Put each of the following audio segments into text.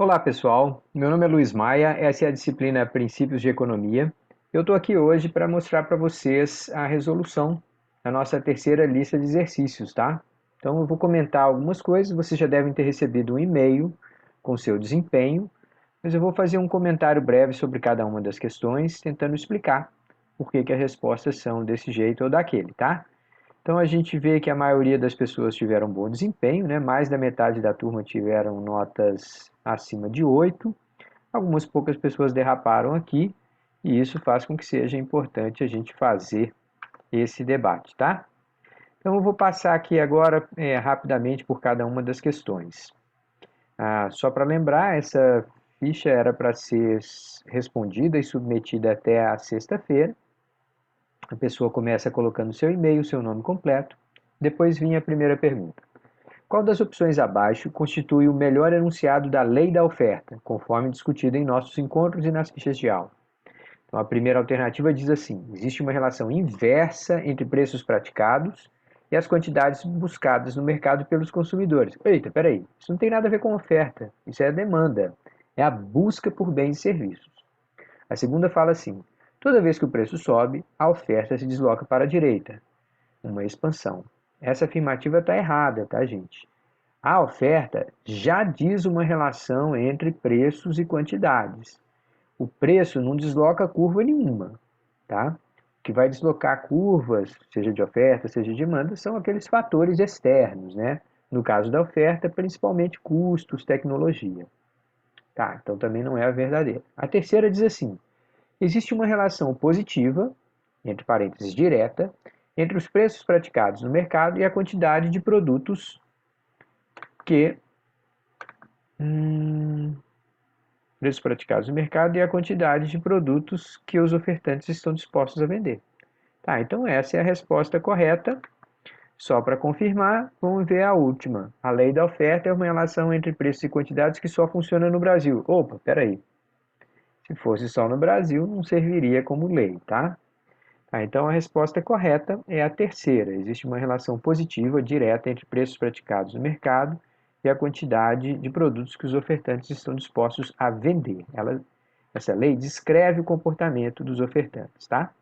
Olá pessoal, meu nome é Luiz Maia, essa é a disciplina Princípios de Economia. Eu estou aqui hoje para mostrar para vocês a resolução da nossa terceira lista de exercícios, tá? Então eu vou comentar algumas coisas, vocês já devem ter recebido um e-mail com seu desempenho, mas eu vou fazer um comentário breve sobre cada uma das questões, tentando explicar por que as respostas são desse jeito ou daquele, tá? Então a gente vê que a maioria das pessoas tiveram bom desempenho, né? Mais da metade da turma tiveram notas acima de 8. Algumas poucas pessoas derraparam aqui, e isso faz com que seja importante a gente fazer esse debate, tá? Então eu vou passar aqui agora rapidamente por cada uma das questões. Só para lembrar, essa ficha era para ser respondida e submetida até a sexta-feira. A pessoa começa colocando seu e-mail, seu nome completo. Depois vinha a primeira pergunta. Qual das opções abaixo constitui o melhor enunciado da lei da oferta, conforme discutido em nossos encontros e nas fichas de aula? Então, a primeira alternativa diz assim: existe uma relação inversa entre preços praticados e as quantidades buscadas no mercado pelos consumidores. Eita, peraí, isso não tem nada a ver com oferta, isso é a demanda, é a busca por bens e serviços. A segunda fala assim: toda vez que o preço sobe, a oferta se desloca para a direita, uma expansão. Essa afirmativa está errada, tá, gente? A oferta já diz uma relação entre preços e quantidades. O preço não desloca curva nenhuma, tá? O que vai deslocar curvas, seja de oferta, seja de demanda, são aqueles fatores externos, né? No caso da oferta, principalmente custos, tecnologia. Tá, então também não é a verdadeira. A terceira diz assim: existe uma relação positiva, entre parênteses direta, entre os preços praticados no mercado e a quantidade de produtos que preços praticados no mercado e a quantidade de produtos que os ofertantes estão dispostos a vender. Tá, então essa é a resposta correta. Só para confirmar, vamos ver a última. A lei da oferta é uma relação entre preços e quantidades que só funciona no Brasil. Opa, peraí. Se fosse só no Brasil, não serviria como lei, tá? Então a resposta correta é a terceira. Existe uma relação positiva, direta, entre preços praticados no mercado e a quantidade de produtos que os ofertantes estão dispostos a vender. Essa lei descreve o comportamento dos ofertantes, tá?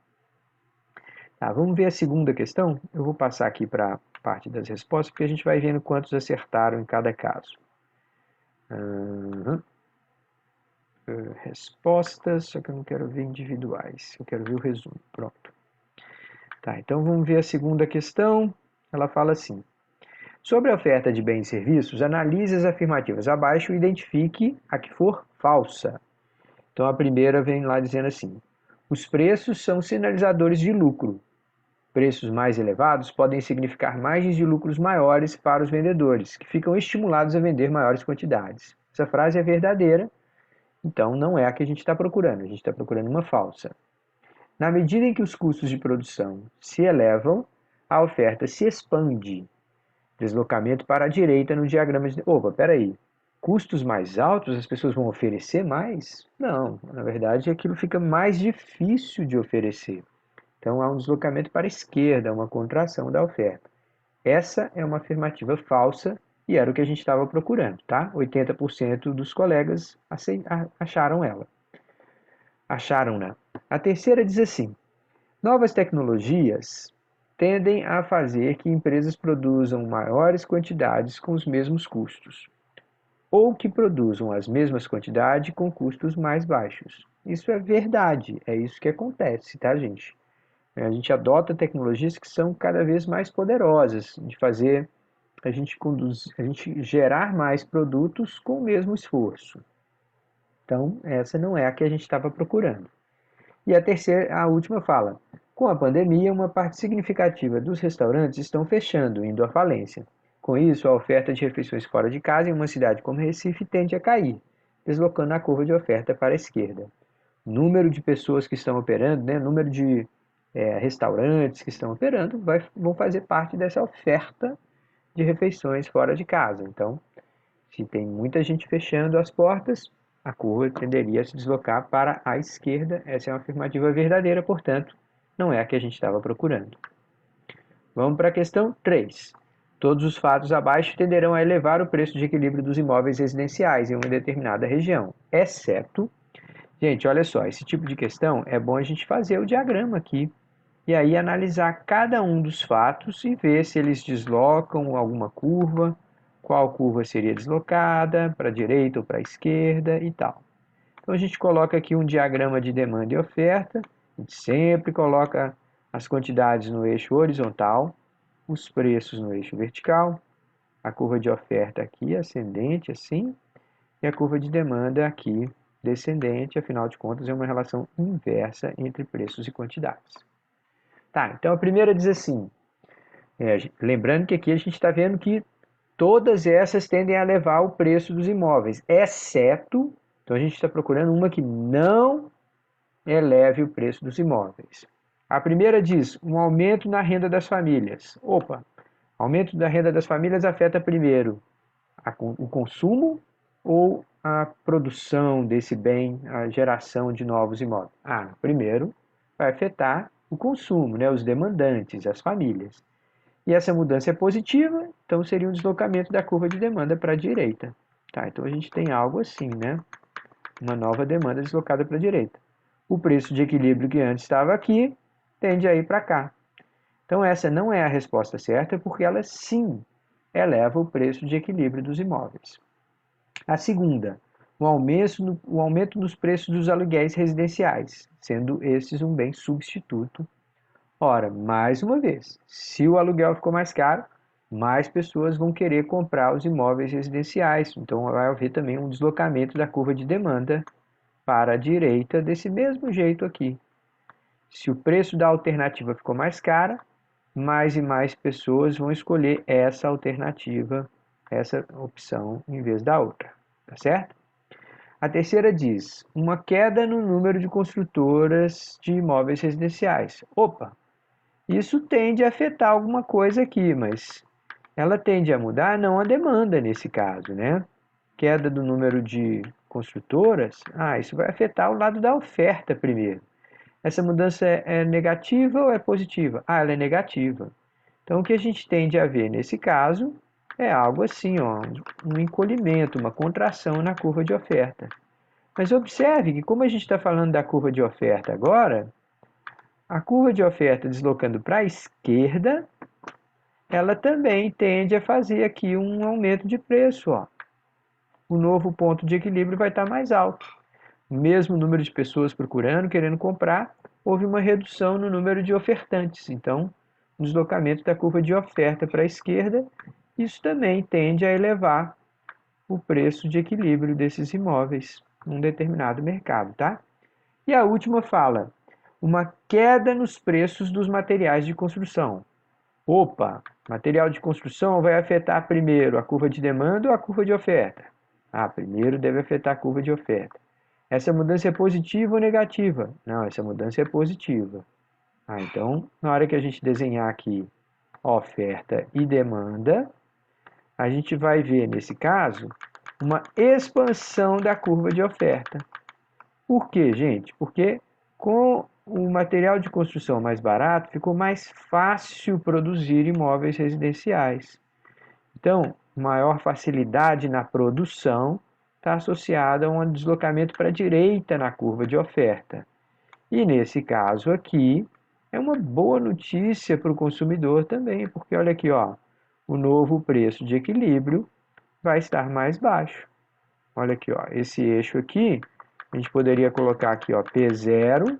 Vamos ver a segunda questão? Eu vou passar aqui para a parte das respostas, porque a gente vai vendo quantos acertaram em cada caso. Uhum. Respostas, só que eu não quero ver individuais, eu quero ver o resumo. Pronto. Tá, então vamos ver a segunda questão. Ela fala assim: sobre a oferta de bens e serviços, analise as afirmativas abaixo e identifique a que for falsa. Então a primeira vem lá dizendo assim: os preços são sinalizadores de lucro. Preços mais elevados podem significar margens de lucros maiores para os vendedores, que ficam estimulados a vender maiores quantidades. Essa frase é verdadeira, então não é a que a gente está procurando. A gente está procurando uma falsa. Na medida em que os custos de produção se elevam, a oferta se expande. Deslocamento para a direita no diagrama de... Opa, peraí. Custos mais altos, as pessoas vão oferecer mais? Não, na verdade aquilo fica mais difícil de oferecer. Então há um deslocamento para a esquerda, uma contração da oferta. Essa é uma afirmativa falsa e era o que a gente estava procurando, tá? 80% dos colegas acharam ela. Acharam-na. A terceira diz assim: novas tecnologias tendem a fazer que empresas produzam maiores quantidades com os mesmos custos, ou que produzam as mesmas quantidades com custos mais baixos. Isso é verdade, é isso que acontece, tá, gente? A gente adota tecnologias que são cada vez mais poderosas, de fazer a gente gerar mais produtos com o mesmo esforço. Então, essa não é a que a gente estava procurando. E a terceira, a última fala: com a pandemia, uma parte significativa dos restaurantes estão fechando, indo à falência. Com isso, a oferta de refeições fora de casa em uma cidade como Recife tende a cair, deslocando a curva de oferta para a esquerda. O número de pessoas que estão operando, né, número de restaurantes que estão operando, vão fazer parte dessa oferta de refeições fora de casa. Então, se tem muita gente fechando as portas, a curva tenderia a se deslocar para a esquerda. Essa é uma afirmativa verdadeira, portanto, não é a que a gente estava procurando. Vamos para a questão 3. Todos os fatos abaixo tenderão a elevar o preço de equilíbrio dos imóveis residenciais em uma determinada região, exceto... Gente, olha só, esse tipo de questão é bom a gente fazer o diagrama aqui e aí analisar cada um dos fatos e ver se eles deslocam alguma curva, qual curva seria deslocada, para a direita ou para a esquerda e tal. Então a gente coloca aqui um diagrama de demanda e oferta, a gente sempre coloca as quantidades no eixo horizontal, os preços no eixo vertical, a curva de oferta aqui ascendente assim, e a curva de demanda aqui descendente, afinal de contas é uma relação inversa entre preços e quantidades. Tá, então a primeira diz assim, lembrando que aqui a gente está vendo que todas essas tendem a elevar o preço dos imóveis, exceto, então a gente está procurando uma que não eleve o preço dos imóveis. A primeira diz, um aumento na renda das famílias. Opa, aumento da renda das famílias afeta primeiro o consumo ou a produção desse bem, a geração de novos imóveis? Primeiro vai afetar o consumo, né, os demandantes, as famílias. E essa mudança é positiva, então seria um deslocamento da curva de demanda para a direita. Tá, então a gente tem algo assim, né? Uma nova demanda deslocada para a direita. O preço de equilíbrio que antes estava aqui tende a ir para cá. Então essa não é a resposta certa, porque ela sim eleva o preço de equilíbrio dos imóveis. A segunda, o aumento nos preços dos aluguéis residenciais, sendo esses um bem substituto. Ora, mais uma vez, se o aluguel ficou mais caro, mais pessoas vão querer comprar os imóveis residenciais. Então vai haver também um deslocamento da curva de demanda para a direita desse mesmo jeito aqui. Se o preço da alternativa ficou mais cara, mais e mais pessoas vão escolher essa alternativa, essa opção, em vez da outra. Tá certo? A terceira diz, uma queda no número de construtoras de imóveis residenciais. Opa, isso tende a afetar alguma coisa aqui, mas ela tende a mudar não a demanda nesse caso, né? Queda do número de construtoras, isso vai afetar o lado da oferta primeiro. Essa mudança é negativa ou é positiva? Ela é negativa. Então, o que a gente tende a ver nesse caso é algo assim, ó, um encolhimento, uma contração na curva de oferta. Mas observe que, como a gente está falando da curva de oferta agora, a curva de oferta deslocando para a esquerda, ela também tende a fazer aqui um aumento de preço. Ó. O novo ponto de equilíbrio vai estar mais alto. Mesmo número de pessoas procurando, querendo comprar, houve uma redução no número de ofertantes. Então, o deslocamento da curva de oferta para a esquerda, isso também tende a elevar o preço de equilíbrio desses imóveis num determinado mercado, tá? E a última fala, uma queda nos preços dos materiais de construção. Opa, material de construção vai afetar primeiro a curva de demanda ou a curva de oferta? Primeiro deve afetar a curva de oferta. Essa mudança é positiva ou negativa? Não, essa mudança é positiva. Então, na hora que a gente desenhar aqui oferta e demanda, a gente vai ver, nesse caso, uma expansão da curva de oferta. Por quê, gente? Porque com o material de construção mais barato, ficou mais fácil produzir imóveis residenciais. Então, maior facilidade na produção está associada a um deslocamento para a direita na curva de oferta. E nesse caso aqui, é uma boa notícia para o consumidor também, porque olha aqui, ó, o novo preço de equilíbrio vai estar mais baixo. Olha aqui, ó, esse eixo aqui, a gente poderia colocar aqui, ó, P0,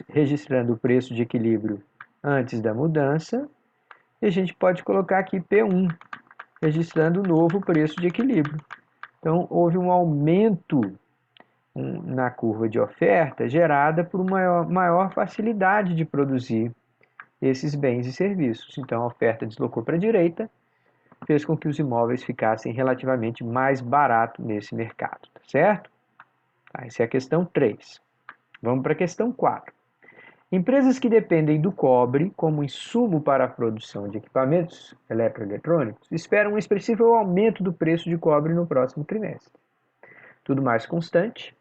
registrando o preço de equilíbrio antes da mudança, e a gente pode colocar aqui P1, registrando o novo preço de equilíbrio. Então, houve um aumento na curva de oferta gerada por uma maior facilidade de produzir esses bens e serviços. Então, a oferta deslocou para a direita, fez com que os imóveis ficassem relativamente mais baratos nesse mercado, tá certo? Essa é a questão 3. Vamos para a questão 4. Empresas que dependem do cobre como insumo para a produção de equipamentos eletroeletrônicos esperam um expressivo aumento do preço de cobre no próximo trimestre. Tudo mais constante,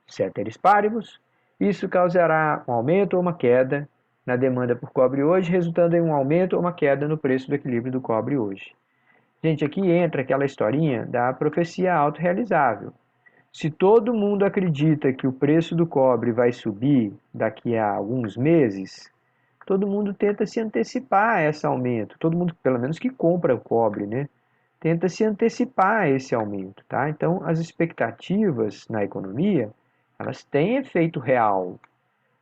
ceteris paribus, isso causará um aumento ou uma queda na demanda por cobre hoje, resultando em um aumento ou uma queda no preço do equilíbrio do cobre hoje. Gente, aqui entra aquela historinha da profecia autorrealizável. Se todo mundo acredita que o preço do cobre vai subir daqui a alguns meses, todo mundo tenta se antecipar a esse aumento. Todo mundo, pelo menos que compra o cobre, né? Tenta se antecipar a esse aumento, tá? Então, as expectativas na economia, elas têm efeito real.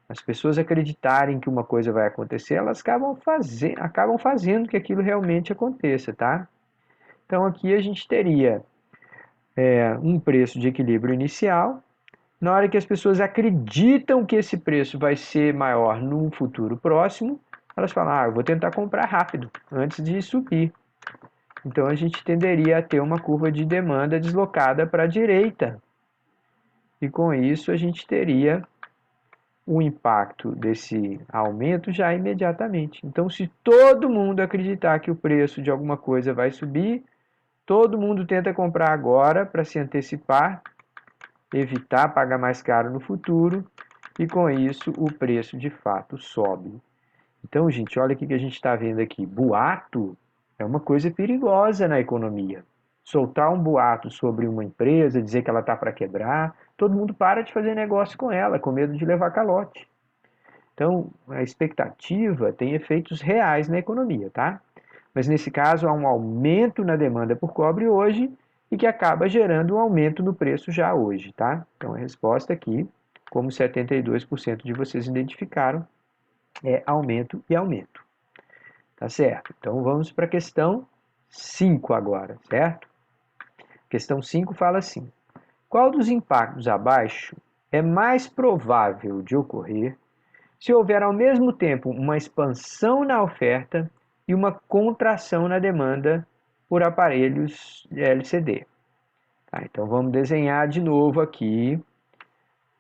As pessoas acreditarem que uma coisa vai acontecer, elas acabam fazendo que aquilo realmente aconteça, tá? Então, aqui a gente teria um preço de equilíbrio inicial. Na hora que as pessoas acreditam que esse preço vai ser maior num futuro próximo, elas falam, eu vou tentar comprar rápido, antes de subir. Então a gente tenderia a ter uma curva de demanda deslocada para a direita. E com isso a gente teria o impacto desse aumento já imediatamente. Então, se todo mundo acreditar que o preço de alguma coisa vai subir, todo mundo tenta comprar agora para se antecipar, evitar pagar mais caro no futuro, e com isso o preço de fato sobe. Então, gente, olha o que a gente está vendo aqui. Boato é uma coisa perigosa na economia. Soltar um boato sobre uma empresa, dizer que ela está para quebrar, todo mundo para de fazer negócio com ela, com medo de levar calote. Então, a expectativa tem efeitos reais na economia, tá? Mas nesse caso, há um aumento na demanda por cobre hoje e que acaba gerando um aumento no preço já hoje, tá? Então, a resposta aqui, como 72% de vocês identificaram, é aumento e aumento. Tá certo? Então, vamos para a questão 5 agora, certo? Questão 5 fala assim: qual dos impactos abaixo é mais provável de ocorrer se houver ao mesmo tempo uma expansão na oferta e uma contração na demanda por aparelhos LCD? Tá, então vamos desenhar de novo aqui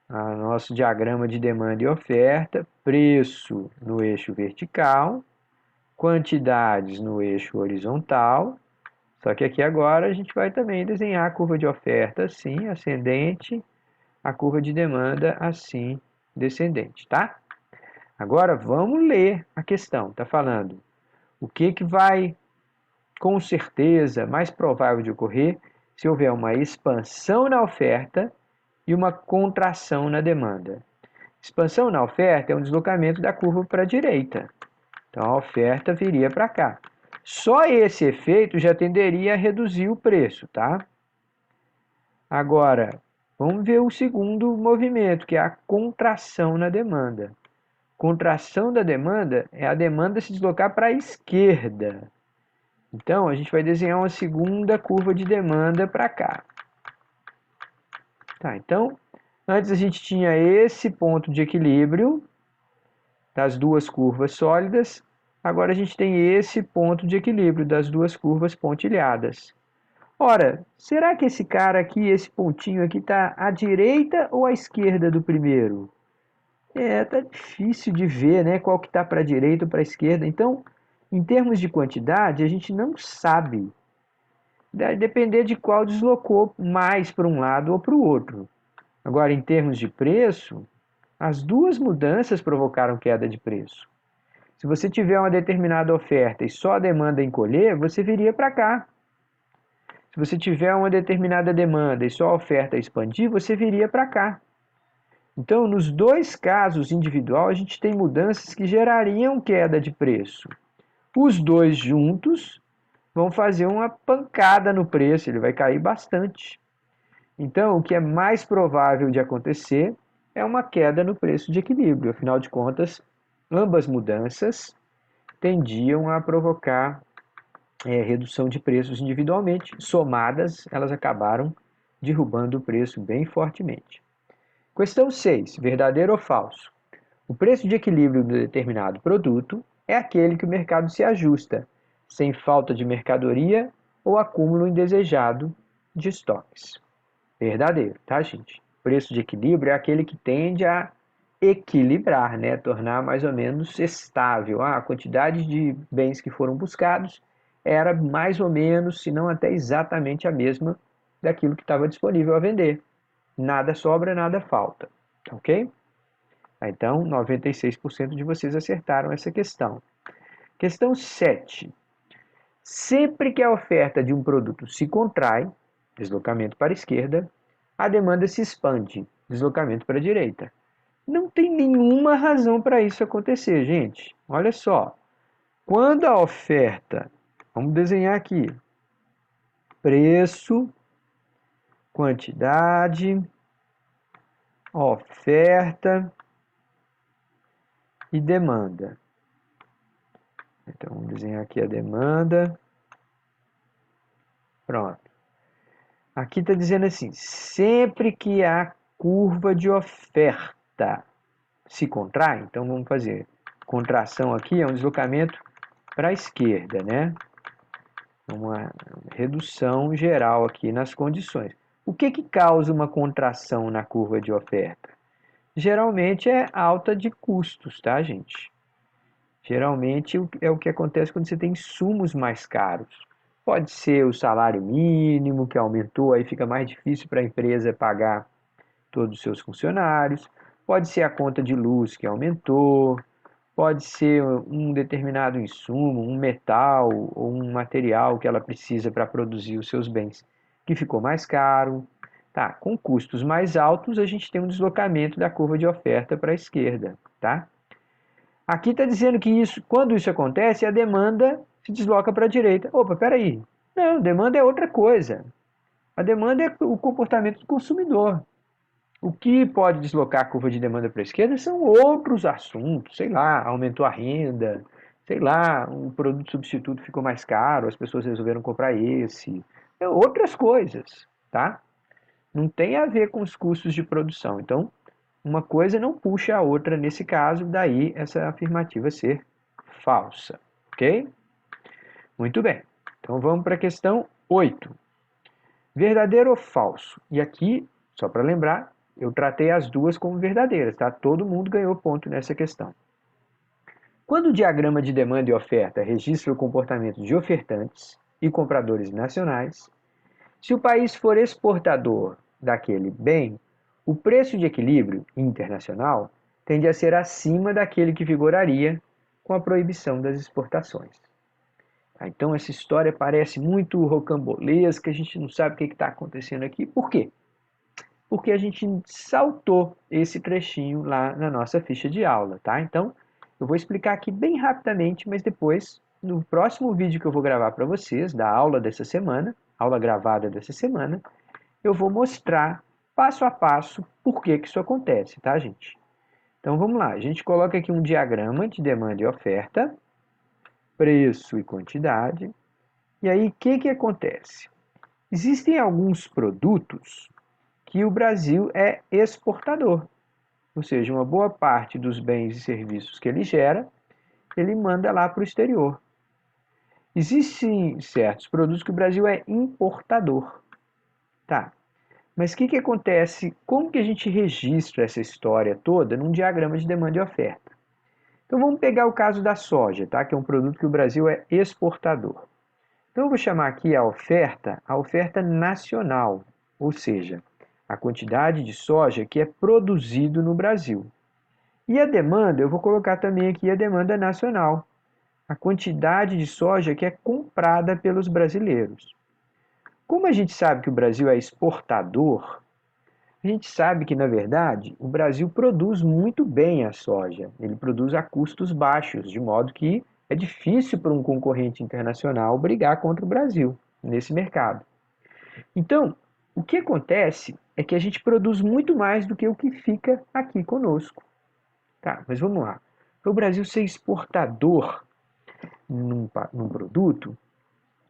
o nosso diagrama de demanda e oferta, preço no eixo vertical, quantidades no eixo horizontal. Só que aqui agora a gente vai também desenhar a curva de oferta assim, ascendente, a curva de demanda assim, descendente, tá? Agora vamos ler a questão. Está falando o que vai, com certeza, mais provável de ocorrer se houver uma expansão na oferta e uma contração na demanda. Expansão na oferta é um deslocamento da curva para a direita. Então a oferta viria para cá. Só esse efeito já tenderia a reduzir o preço, tá? Agora, vamos ver o segundo movimento, que é a contração na demanda. Contração da demanda é a demanda se deslocar para a esquerda. Então, a gente vai desenhar uma segunda curva de demanda para cá. Tá, então, antes a gente tinha esse ponto de equilíbrio das duas curvas sólidas. Agora a gente tem esse ponto de equilíbrio das duas curvas pontilhadas. Ora, será que esse cara aqui, esse pontinho aqui, está à direita ou à esquerda do primeiro? Tá difícil de ver, né, qual que está para a direita ou para a esquerda. Então, em termos de quantidade, a gente não sabe. Vai depender de qual deslocou mais para um lado ou para o outro. Agora, em termos de preço, as duas mudanças provocaram queda de preço. Se você tiver uma determinada oferta e só a demanda encolher, você viria para cá. Se você tiver uma determinada demanda e só a oferta expandir, você viria para cá. Então, nos dois casos individual, a gente tem mudanças que gerariam queda de preço. Os dois juntos vão fazer uma pancada no preço, ele vai cair bastante. Então, o que é mais provável de acontecer é uma queda no preço de equilíbrio. Afinal de contas, ambas mudanças tendiam a provocar redução de preços individualmente. Somadas, elas acabaram derrubando o preço bem fortemente. Questão 6. Verdadeiro ou falso? O preço de equilíbrio de determinado produto é aquele que o mercado se ajusta, sem falta de mercadoria ou acúmulo indesejado de estoques. Verdadeiro, tá, gente? O preço de equilíbrio é aquele que tende a equilibrar, né? Tornar mais ou menos estável. A quantidade de bens que foram buscados era mais ou menos, se não até exatamente a mesma daquilo que estava disponível a vender. Nada sobra, nada falta, ok? Tá? Então, 96% de vocês acertaram essa questão. Questão 7. Sempre que a oferta de um produto se contrai, deslocamento para a esquerda, a demanda se expande, deslocamento para a direita. Não tem nenhuma razão para isso acontecer, gente. Olha só. Quando a oferta, vamos desenhar aqui, preço, quantidade, oferta e demanda. Então, vamos desenhar aqui a demanda. Pronto. Aqui está dizendo assim, sempre que a curva de oferta se contrai, então vamos fazer contração aqui, é um deslocamento para a esquerda, né? Uma redução geral aqui nas condições. O que causa uma contração na curva de oferta? Geralmente é alta de custos, tá, gente? Geralmente é o que acontece quando você tem insumos mais caros. Pode ser o salário mínimo que aumentou, aí fica mais difícil para a empresa pagar todos os seus funcionários. Pode ser a conta de luz que aumentou. Pode ser um determinado insumo, um metal ou um material que ela precisa para produzir os seus bens, que ficou mais caro. Tá? Com custos mais altos, a gente tem um deslocamento da curva de oferta para a esquerda. Tá? Aqui está dizendo que quando isso acontece, a demanda se desloca para a direita. Opa, peraí. Não, demanda é outra coisa. A demanda é o comportamento do consumidor. O que pode deslocar a curva de demanda para a esquerda são outros assuntos, sei lá, aumentou a renda, sei lá, um produto substituto ficou mais caro, as pessoas resolveram comprar esse, outras coisas, tá? Não tem a ver com os custos de produção. Então, uma coisa não puxa a outra nesse caso, daí essa afirmativa ser falsa, ok? Muito bem. Então vamos para a questão 8. Verdadeiro ou falso? E aqui, só para lembrar, eu tratei as duas como verdadeiras, tá? Todo mundo ganhou ponto nessa questão. Quando o diagrama de demanda e oferta registra o comportamento de ofertantes e compradores nacionais, se o país for exportador daquele bem, o preço de equilíbrio internacional tende a ser acima daquele que vigoraria com a proibição das exportações. Então essa história parece muito rocambolesca, a gente não sabe o que está acontecendo aqui. Por quê? Porque a gente saltou esse trechinho lá na nossa ficha de aula, tá? Então, eu vou explicar aqui bem rapidamente, mas depois, no próximo vídeo que eu vou gravar para vocês, da aula dessa semana, aula gravada dessa semana, eu vou mostrar passo a passo por que isso acontece, tá, gente? Então, vamos lá. A gente coloca aqui um diagrama de demanda e oferta, preço e quantidade. E aí, o que acontece? Existem alguns produtos que o Brasil é exportador, ou seja, uma boa parte dos bens e serviços que ele gera, ele manda lá para o exterior. Existem certos produtos que o Brasil é importador. Tá, mas o que acontece? Como que a gente registra essa história toda num diagrama de demanda e oferta? Então vamos pegar o caso da soja, tá? Que é um produto que o Brasil é exportador. Então eu vou chamar aqui a oferta nacional, ou seja, a quantidade de soja que é produzido no Brasil. E a demanda, eu vou colocar também aqui a demanda nacional, a quantidade de soja que é comprada pelos brasileiros. Como a gente sabe que o Brasil é exportador, a gente sabe que, na verdade, o Brasil produz muito bem a soja. Ele produz a custos baixos, de modo que é difícil para um concorrente internacional brigar contra o Brasil nesse mercado. Então, o que acontece é que a gente produz muito mais do que o que fica aqui conosco. Tá, mas vamos lá. Para o Brasil ser exportador num produto,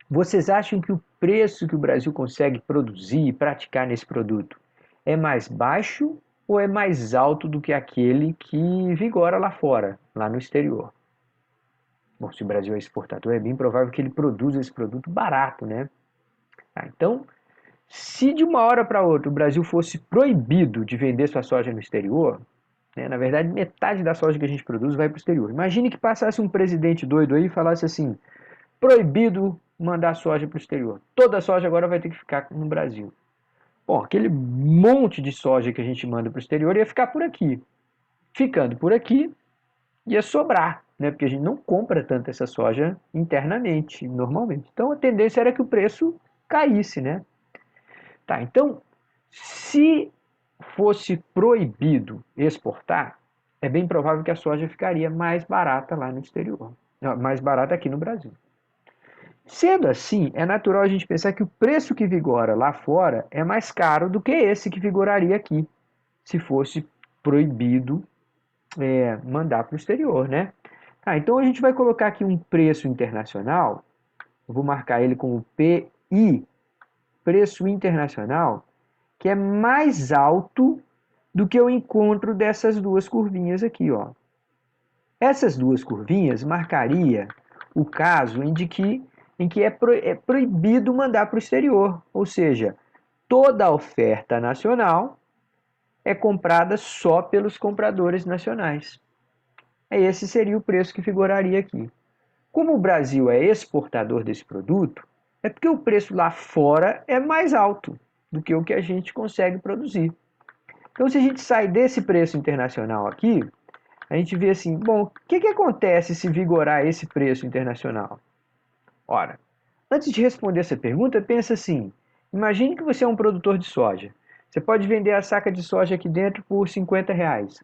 vocês acham que o preço que o Brasil consegue produzir e praticar nesse produto é mais baixo ou é mais alto do que aquele que vigora lá fora, lá no exterior? Bom, se o Brasil é exportador, é bem provável que ele produza esse produto barato, né? Tá, então, se de uma hora para outra o Brasil fosse proibido de vender sua soja no exterior, né, na verdade metade da soja que a gente produz vai para o exterior. Imagine que passasse um presidente doido aí e falasse assim, proibido mandar soja para o exterior. Toda a soja agora vai ter que ficar no Brasil. Bom, aquele monte de soja que a gente manda para o exterior ia ficar por aqui. ficando por aqui, ia sobrar, né? Porque a gente não compra tanto essa soja internamente, normalmente. Então a tendência era que o preço caísse, né? Tá, então, se fosse proibido exportar, é bem provável que a soja ficaria mais barata lá no exterior, mais barata aqui no Brasil. Sendo assim, é natural a gente pensar que o preço que vigora lá fora é mais caro do que esse que vigoraria aqui, se fosse proibido mandar para o exterior, né? Então a gente vai colocar aqui um preço internacional, eu vou marcar ele como PI, preço internacional, que é mais alto do que o encontro dessas duas curvinhas aqui, ó. Essas duas curvinhas marcaria o caso em que é proibido mandar para o exterior, ou seja, toda a oferta nacional é comprada só pelos compradores nacionais. Esse seria o preço que figuraria aqui. Como o Brasil é exportador desse produto, é porque o preço lá fora é mais alto do que o que a gente consegue produzir. Então, se a gente sai desse preço internacional aqui, a gente vê assim, bom, o que acontece se vigorar esse preço internacional? Ora, antes de responder essa pergunta, pensa assim, imagine que você é um produtor de soja. Você pode vender a saca de soja aqui dentro por R$ 50,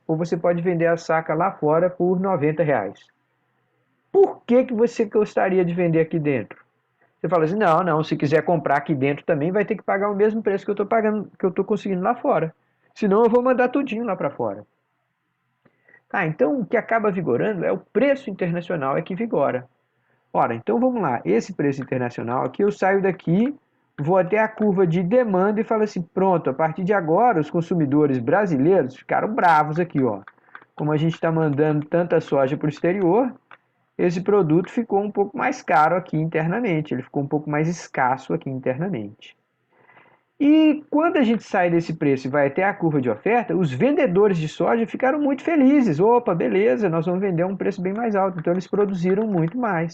ou você pode vender a saca lá fora por R$ 90. Por que você gostaria de vender aqui dentro? Você fala assim, não, se quiser comprar aqui dentro também vai ter que pagar o mesmo preço que eu estou pagando, que eu estou conseguindo lá fora. Senão eu vou mandar tudinho lá para fora. Então o que acaba vigorando é o preço internacional é que vigora. Ora, então vamos lá, esse preço internacional aqui, eu saio daqui, vou até a curva de demanda e falo assim, pronto, a partir de agora os consumidores brasileiros ficaram bravos aqui, ó. Como a gente está mandando tanta soja para o exterior, esse produto ficou um pouco mais caro aqui internamente, ele ficou um pouco mais escasso aqui internamente. E quando a gente sai desse preço e vai até a curva de oferta, os vendedores de soja ficaram muito felizes. Opa, beleza, nós vamos vender a um preço bem mais alto. Então eles produziram muito mais.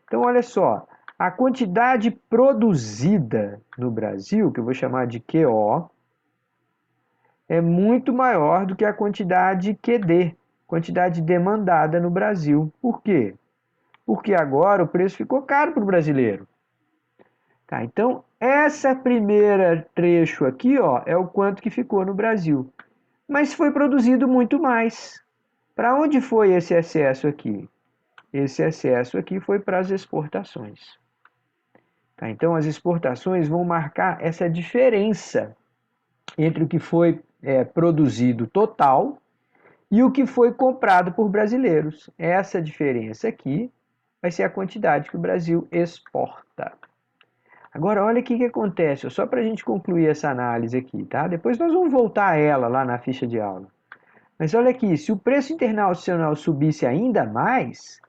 Então olha só, a quantidade produzida no Brasil, que eu vou chamar de QO, é muito maior do que a quantidade QD, quantidade demandada no Brasil. Por quê? Porque agora o preço ficou caro para o brasileiro. Então, essa primeira trecho aqui, ó, é o quanto que ficou no Brasil. Mas foi produzido muito mais. Para onde foi esse excesso aqui? Esse excesso aqui foi para as exportações. Então, as exportações vão marcar essa diferença entre o que foi produzido total e o que foi comprado por brasileiros. Essa diferença aqui vai ser a quantidade que o Brasil exporta. Agora, olha o que acontece, só para a gente concluir essa análise aqui, tá? Depois nós vamos voltar a ela lá na ficha de aula. Mas olha aqui, se o preço internacional subisse ainda mais,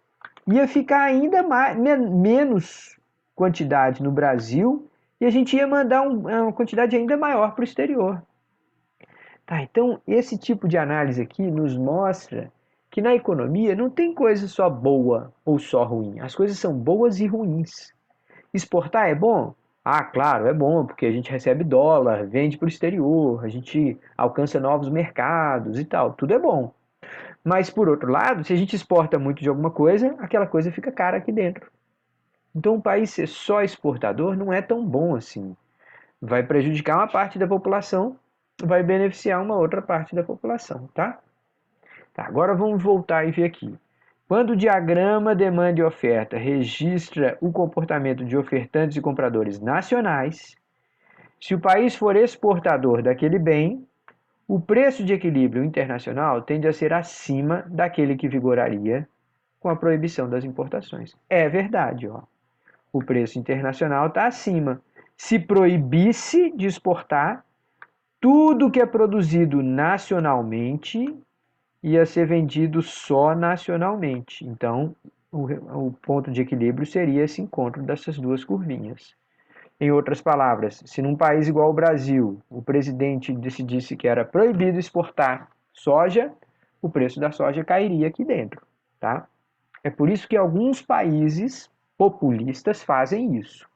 ia ficar ainda menos quantidade no Brasil e a gente ia mandar uma quantidade ainda maior para o exterior. Então, esse tipo de análise aqui nos mostra que na economia não tem coisa só boa ou só ruim. As coisas são boas e ruins. Exportar é bom? Claro, é bom, porque a gente recebe dólar, vende para o exterior, a gente alcança novos mercados e tal, tudo é bom. Mas, por outro lado, se a gente exporta muito de alguma coisa, aquela coisa fica cara aqui dentro. Então, um país ser só exportador não é tão bom assim. Vai prejudicar uma parte da população, vai beneficiar uma outra parte da população, tá? Agora vamos voltar e ver aqui. Quando o diagrama demanda e oferta registra o comportamento de ofertantes e compradores nacionais, se o país for exportador daquele bem, o preço de equilíbrio internacional tende a ser acima daquele que vigoraria com a proibição das importações. É verdade, ó. O preço internacional está acima. Se proibisse de exportar, tudo que é produzido nacionalmente ia ser vendido só nacionalmente. Então, o ponto de equilíbrio seria esse encontro dessas duas curvinhas. Em outras palavras, se num país igual ao Brasil, o presidente decidisse que era proibido exportar soja, o preço da soja cairia aqui dentro, tá? É por isso que alguns países populistas fazem isso.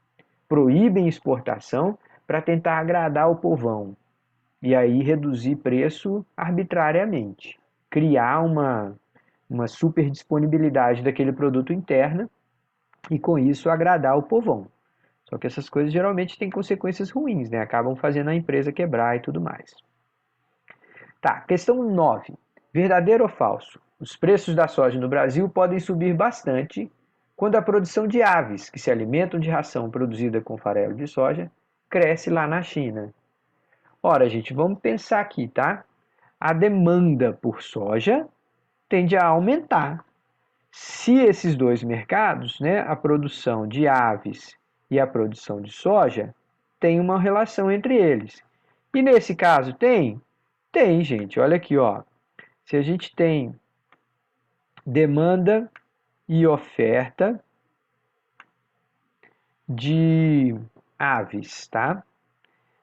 Proíbem exportação para tentar agradar o povão. e aí reduzir preço arbitrariamente. Criar uma super disponibilidade daquele produto interna e com isso agradar o povão. Só que essas coisas geralmente têm consequências ruins, né? Acabam fazendo a empresa quebrar e tudo mais. Tá, questão 9. Verdadeiro ou falso? Os preços da soja no Brasil podem subir bastante quando a produção de aves, que se alimentam de ração produzida com farelo de soja, cresce lá na China. Ora, gente, vamos pensar aqui, tá? A demanda por soja tende a aumentar. Se esses dois mercados, né, a produção de aves e a produção de soja, tem uma relação entre eles. E nesse caso tem? Tem, gente. Olha aqui, ó. Se a gente tem demanda e oferta de aves, tá?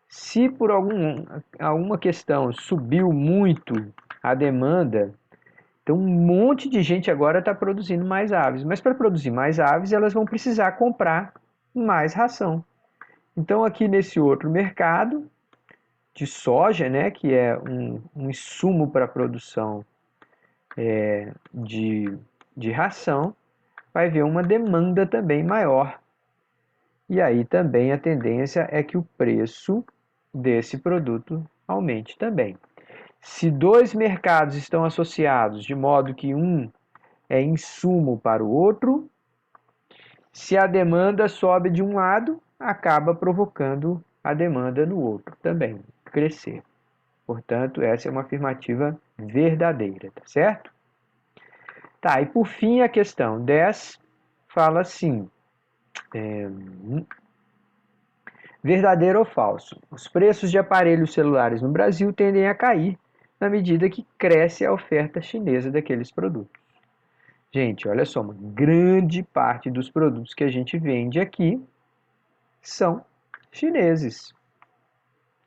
Se por alguma questão subiu muito a demanda, então um monte de gente agora está produzindo mais aves. Mas para produzir mais aves, elas vão precisar comprar mais ração. Então aqui nesse outro mercado de soja, né, que é um insumo para a produção de ração, vai haver uma demanda também maior. E aí também a tendência é que o preço desse produto aumente também. Se dois mercados estão associados de modo que um é insumo para o outro, se a demanda sobe de um lado, acaba provocando a demanda no outro também crescer. Portanto, essa é uma afirmativa verdadeira, tá certo? Tá, e por fim a questão 10 fala assim, verdadeiro ou falso? Os preços de aparelhos celulares no Brasil tendem a cair na medida que cresce a oferta chinesa daqueles produtos. Gente, olha só, uma grande parte dos produtos que a gente vende aqui são chineses.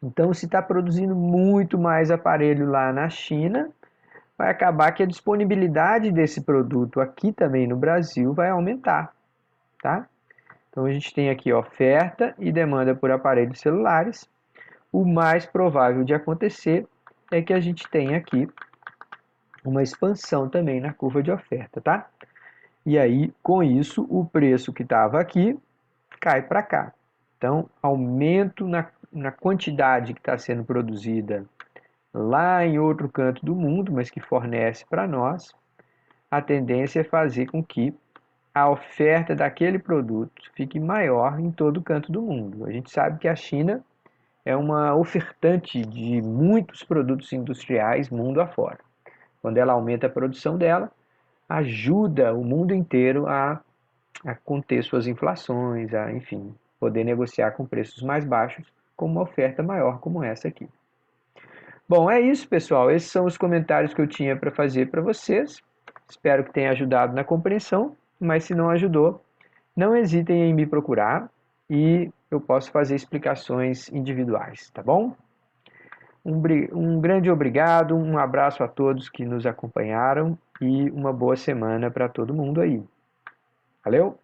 Então, se está produzindo muito mais aparelho lá na China, vai acabar que a disponibilidade desse produto aqui também no Brasil vai aumentar, tá? Então, a gente tem aqui oferta e demanda por aparelhos celulares. O mais provável de acontecer é que a gente tenha aqui uma expansão também na curva de oferta, tá? E aí, com isso, o preço que estava aqui cai para cá. Então, aumento na quantidade que está sendo produzida lá em outro canto do mundo, mas que fornece para nós, a tendência é fazer com que a oferta daquele produto fique maior em todo canto do mundo. A gente sabe que a China é uma ofertante de muitos produtos industriais mundo afora. Quando ela aumenta a produção dela, ajuda o mundo inteiro a conter suas inflações, a, enfim, poder negociar com preços mais baixos com uma oferta maior como essa aqui. Bom, é isso, pessoal. Esses são os comentários que eu tinha para fazer para vocês. Espero que tenha ajudado na compreensão, mas se não ajudou, não hesitem em me procurar e eu posso fazer explicações individuais, tá bom? Um grande obrigado, um abraço a todos que nos acompanharam e uma boa semana para todo mundo aí. Valeu!